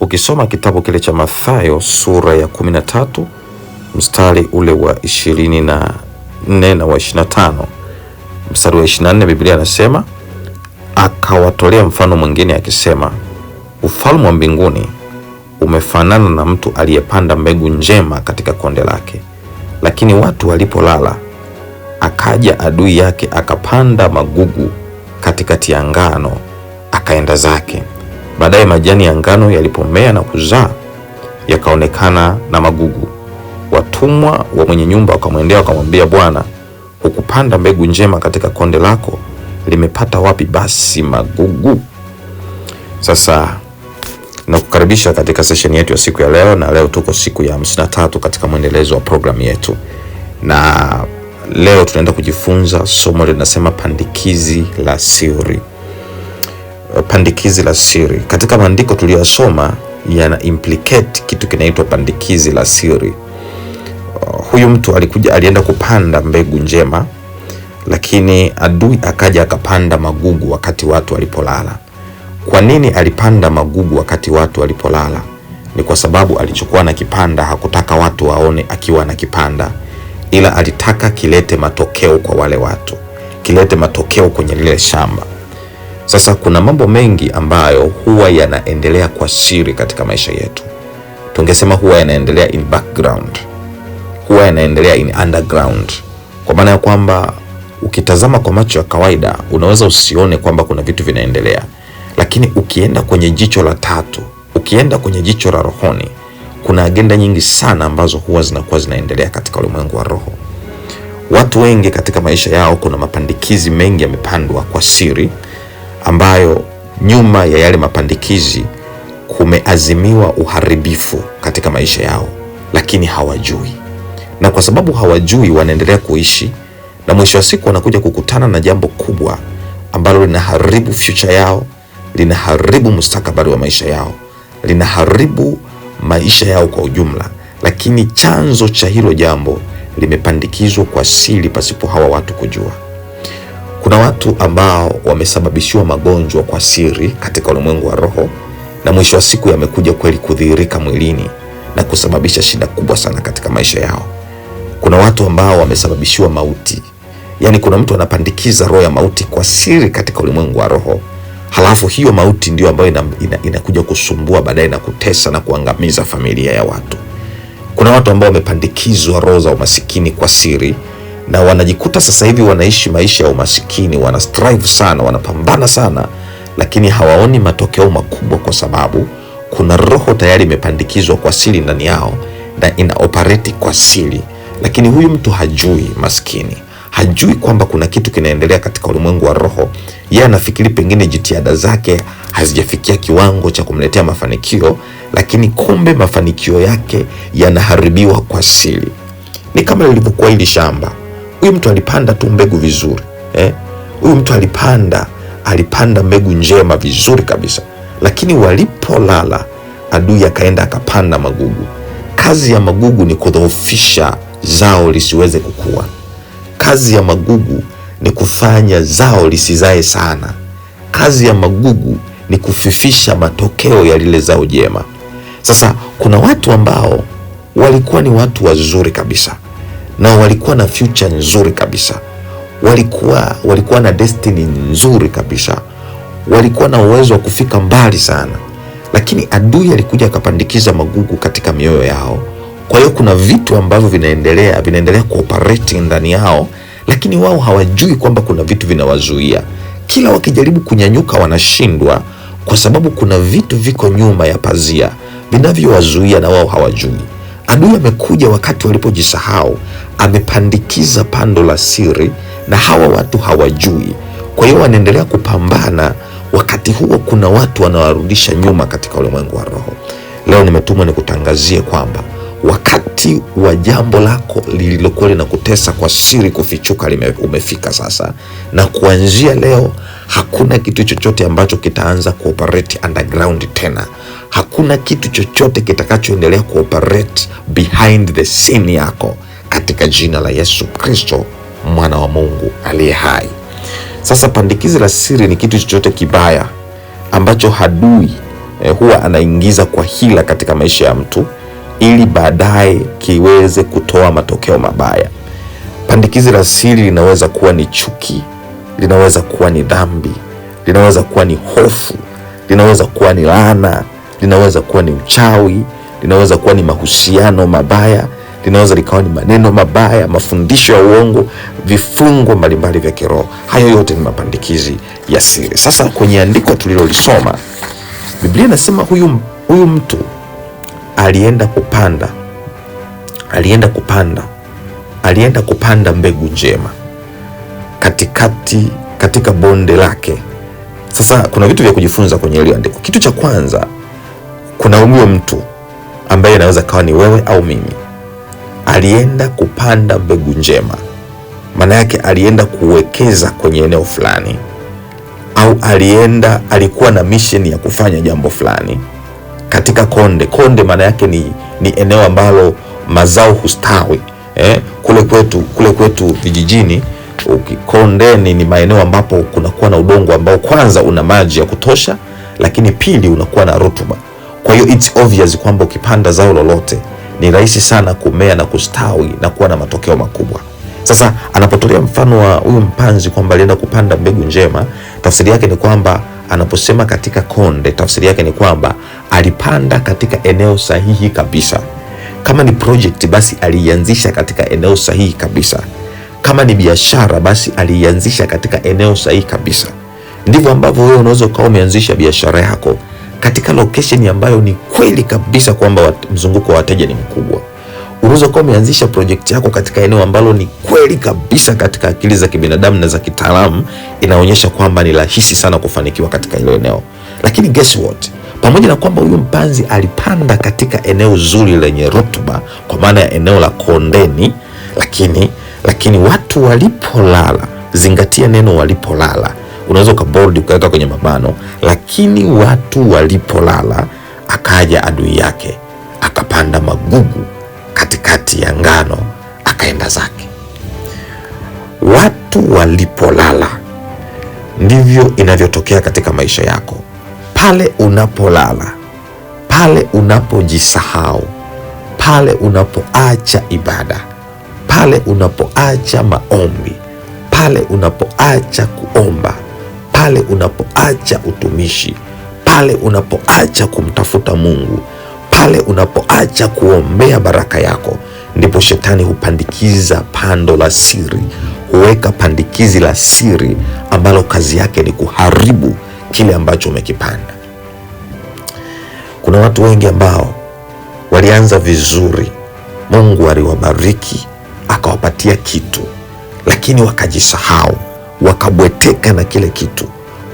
Ukisoma kitabu kile cha Mathayo sura ya 13 mstari ule wa 24 na wa 25, mstari wa 24, Biblia inasema, akawatolea mfano mwingine akisema, ufalme wa mbinguni umefanana na mtu aliyepanda mbegu njema katika konde lake. Lakini watu walipolala, akaja adui yake akapanda magugu katikati ya ngano, akaenda zake. Baadaye majani ya ngano yalipomea na kuzaa, yakaonekana na magugu. Watumwa wa mwenye nyumba wakamwendea wakamwambia, Bwana, hukupanda mbegu njema katika konde lako? Limepata wapi basi magugu? Sasa nakukaribisha katika session yetu ya siku ya leo, na leo tuko siku ya 53 katika mwendelezo wa programu yetu. Na leo tunaenda kujifunza somo linasema pandikizi la siri. Pandikizi la siri. Katika maandiko tuliyosoma yana implicate kitu kinaitwa pandikizi la siri. Huyu mtu alienda kupanda mbegu njema, lakini adui akaja akapanda magugu wakati watu walipolala. Kwa nini alipanda magugu wakati watu walipolala? Ni kwa sababu alichokuwa na kipanda hakutaka watu waone akiwa na kipanda, ila alitaka kilete matokeo kwa wale watu, kilete matokeo kwenye lile shamba. Sasa kuna mambo mengi ambayo huwa yanaendelea kwa siri katika maisha yetu. Tungesema huwa yanaendelea in background, huwa yanaendelea in underground. Kwa maana ya kwamba ukitazama kwa macho ya kawaida unaweza usione kwamba kuna vitu vinaendelea, lakini ukienda kwenye jicho la tatu, ukienda kwenye jicho la rohoni, kuna agenda nyingi sana ambazo huwa zinakuwa zinaendelea katika ulimwengu wa roho. Watu wengi katika maisha yao kuna mapandikizi mengi yamepandwa kwa siri, ambayo nyuma ya yale mapandikizi kumeazimiwa uharibifu katika maisha yao, lakini hawajui. Na kwa sababu hawajui, wanaendelea kuishi, na mwisho wa siku wanakuja kukutana na jambo kubwa ambalo linaharibu future yao, linaharibu mustakabali wa maisha yao, linaharibu maisha yao kwa ujumla, lakini chanzo cha hilo jambo limepandikizwa kwa siri pasipo hawa watu kujua. Kuna watu ambao wamesababishiwa magonjwa kwa siri katika ulimwengu wa roho, na mwisho wa siku yamekuja kweli kudhihirika mwilini na kusababisha shida kubwa sana katika maisha yao. Kuna watu ambao wamesababishiwa mauti. Yaani kuna mtu anapandikiza roho ya mauti kwa siri katika ulimwengu wa roho, halafu hiyo mauti ndio ambayo inakuja kusumbua baadaye na kutesa na kuangamiza familia ya watu. Kuna watu ambao wamepandikizwa roho za umasikini kwa siri, na wanajikuta sasa hivi wanaishi maisha ya umasikini, wana strive sana, wanapambana sana, lakini hawaoni matokeo makubwa kwa sababu kuna roho tayari imepandikizwa kwa siri ndani yao na ina operate kwa siri. Lakini huyu mtu hajui, maskini hajui kwamba kuna kitu kinaendelea katika ulimwengu wa roho. Yeye anafikiri pengine jitihada zake hazijafikia kiwango cha kumletea mafanikio, lakini kumbe mafanikio yake yanaharibiwa kwa siri. Ni kama lilivyokuwa hili shamba. Huyu mtu alipanda tu mbegu vizuri, huyu mtu alipanda mbegu njema vizuri kabisa, lakini walipolala adui akaenda akapanda magugu. Kazi ya magugu ni kudhoofisha zao lisiweze kukua. Kazi ya magugu ni kufanya zao lisizae sana. Kazi ya magugu ni kufifisha matokeo ya lile zao jema. Sasa kuna watu ambao walikuwa ni watu wazuri kabisa, na walikuwa na future nzuri kabisa, walikuwa na destiny nzuri kabisa, walikuwa na uwezo wa kufika mbali sana, lakini adui alikuja akapandikiza magugu katika mioyo yao. Kwa hiyo kuna vitu ambavyo vinaendelea kuoperate ndani yao, lakini wao hawajui kwamba kuna vitu vinawazuia. Kila wakijaribu kunyanyuka wanashindwa, kwa sababu kuna vitu viko nyuma ya pazia vinavyowazuia, na wao hawajui. Adui amekuja wakati walipojisahau, amepandikiza pando la siri, na hawa watu hawajui. Kwa hiyo wanaendelea kupambana, wakati huo kuna watu wanawarudisha nyuma katika ulimwengu wa roho. Leo nimetumwa nikutangazie kwamba wakati wa jambo lako lililokuwa linakutesa kwa siri kufichuka umefika sasa, na kuanzia leo hakuna kitu chochote ambacho kitaanza kuoperate underground tena. Hakuna kitu chochote kitakachoendelea kuoperate behind the scene yako, katika jina la Yesu Kristo, mwana wa Mungu aliye hai. Sasa pandikizi la siri ni kitu chochote kibaya ambacho adui huwa anaingiza kwa hila katika maisha ya mtu ili baadaye kiweze kutoa matokeo mabaya. Pandikizi la siri linaweza kuwa ni chuki, linaweza kuwa ni dhambi, linaweza kuwa ni hofu, linaweza kuwa ni laana, linaweza kuwa ni uchawi, linaweza kuwa ni mahusiano mabaya, linaweza likawa ni maneno mabaya, mafundisho ya uongo, vifungo mbalimbali vya kiroho. Hayo yote ni mapandikizi ya siri. Sasa kwenye andiko tulilolisoma, Biblia inasema huyu mtu alienda kupanda mbegu njema katika bonde lake. Sasa kuna vitu vya kujifunza kwenye hili andiko. Kitu cha kwanza, kuna huyo mtu ambaye anaweza kawa ni wewe au mimi. Alienda kupanda mbegu njema, maana yake alienda kuwekeza kwenye eneo fulani, au alikuwa na mission ya kufanya jambo fulani katika konde. Maana yake ni eneo ambalo mazao hustawi. Kule kwetu vijijini, kondeni ni maeneo ambapo kunakuwa na udongo ambao kwanza una maji ya kutosha, lakini pili unakuwa na rutuba. Kwa hiyo it's obvious kwamba ukipanda zao lolote ni rahisi sana kumea na kustawi na kuwa na matokeo makubwa. Sasa anapotolea mfano wa huyu mpanzi kwamba alienda kupanda mbegu njema, tafsiri yake ni kwamba anaposema katika konde, tafsiri yake ni kwamba alipanda katika eneo sahihi kabisa. Kama ni project, basi alianzisha katika eneo sahihi kabisa. Kama ni biashara, basi alianzisha katika eneo sahihi kabisa. Ndivyo ambavyo wewe unaweza ukawa umeanzisha biashara yako katika location ambayo ni kweli kabisa kwamba mzunguko wa wateja ni mkubwa. Unaweza kuwa umeanzisha project yako katika eneo ambalo ni kweli kabisa katika akili za kibinadamu na za kitaalamu inaonyesha kwamba ni rahisi sana kufanikiwa katika hilo eneo. Lakini guess what? Pamoja na kwamba huyu mpanzi alipanda katika eneo zuri lenye rutuba, kwa maana ya eneo la kondeni, lakini watu walipolala, zingatia neno walipolala. Unaweza ukabold ukaweka kwenye mabano, lakini watu walipolala, akaja adui yake akapanda magugu katikati ya ngano akaenda zake. Watu walipolala, ndivyo inavyotokea katika maisha yako. Pale unapolala, pale unapojisahau, pale unapoacha ibada, pale unapoacha maombi, pale unapoacha kuomba, pale unapoacha utumishi, pale unapoacha kumtafuta Mungu, pale unapoacha kuombea baraka yako, ndipo shetani hupandikiza pando la siri, huweka pandikizi la siri ambalo kazi yake ni kuharibu kile ambacho umekipanda. Kuna watu wengi ambao walianza vizuri, Mungu aliwabariki akawapatia kitu, lakini wakajisahau, wakabweteka na kile kitu,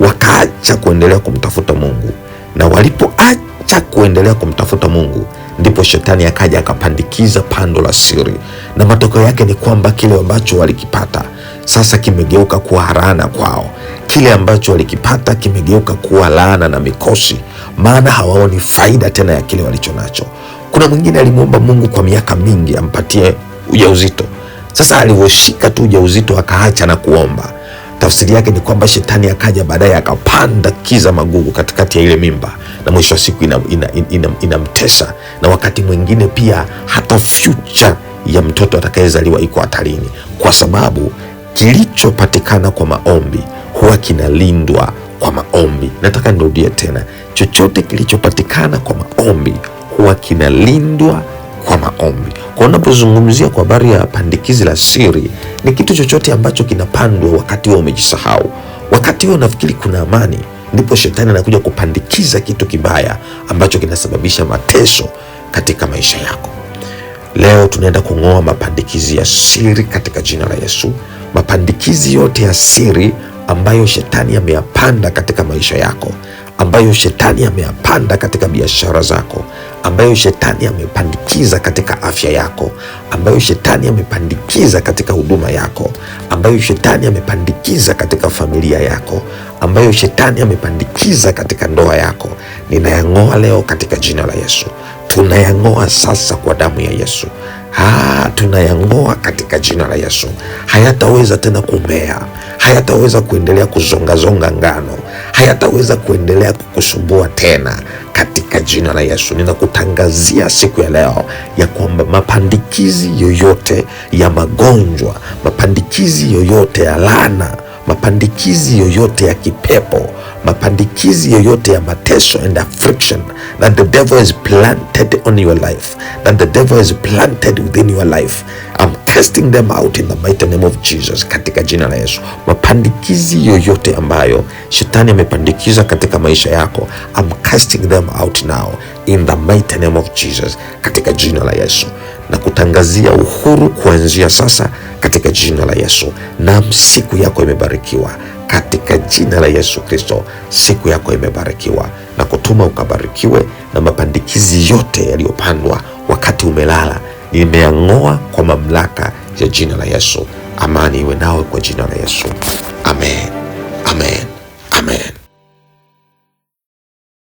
wakaacha kuendelea kumtafuta Mungu. Na walipoacha kuendelea kumtafuta Mungu, ndipo shetani akaja akapandikiza pando la siri, na matokeo yake ni kwamba kile ambacho walikipata sasa kimegeuka kuwa laana kwao. Kile ambacho walikipata kimegeuka kuwa laana na mikosi, maana hawaoni faida tena ya kile walichonacho. Kuna mwingine alimuomba Mungu kwa miaka mingi ampatie ujauzito. Sasa alivyoshika tu ujauzito akaacha na kuomba. Tafsiri yake ni kwamba shetani akaja baadaye akapanda kiza magugu katikati ya ile mimba, na mwisho wa siku inamtesa, na wakati mwingine pia hata future ya mtoto atakayezaliwa iko hatarini, kwa sababu kilichopatikana kwa maombi huwa kinalindwa kwa maombi. Nataka nirudie tena, chochote kilichopatikana kwa maombi huwa kinalindwa kwa maombi. Kwa unapozungumzia kwa habari ya pandikizi la siri, ni kitu chochote ambacho kinapandwa wakati wewe umejisahau, wakati wewe unafikiri kuna amani, ndipo shetani anakuja kupandikiza kitu kibaya ambacho kinasababisha mateso katika maisha yako. Leo tunaenda kung'oa mapandikizi ya siri katika jina la Yesu. Mapandikizi yote ya siri ambayo shetani ameyapanda katika maisha yako, ambayo shetani ameyapanda katika biashara zako, ambayo shetani amepandikiza katika afya yako, ambayo shetani amepandikiza katika huduma yako, ambayo shetani amepandikiza katika familia yako, ambayo shetani amepandikiza katika ndoa yako, ninayang'oa leo katika jina la Yesu. tunayang'oa sasa kwa damu ya Yesu. Tunayang'oa katika jina la Yesu. Hayataweza tena kumea, hayataweza kuendelea kuzongazonga ngano, hayataweza kuendelea kukusumbua tena katika jina la Yesu. Ninakutangazia siku ya leo ya kwamba mapandikizi yoyote ya magonjwa, mapandikizi yoyote ya laana, mapandikizi yoyote ya kipepo, mapandikizi yoyote ya mateso and affliction that the devil is planted on your life, that the devil is planted within your life, I'm casting them out in the mighty name of Jesus, katika jina la Yesu. Mapandikizi yoyote ambayo shetani amepandikiza katika maisha yako, I'm casting them out now in the mighty name of Jesus, katika jina la Yesu. Na kutangazia uhuru kuanzia sasa katika jina la Yesu. Na siku yako imebarikiwa katika jina la Yesu Kristo. Siku yako imebarikiwa na kutuma ukabarikiwe, na mapandikizi yote yaliyopandwa wakati umelala nimeang'oa kwa mamlaka ya jina la Yesu. Amani iwe nawe kwa jina la Yesu.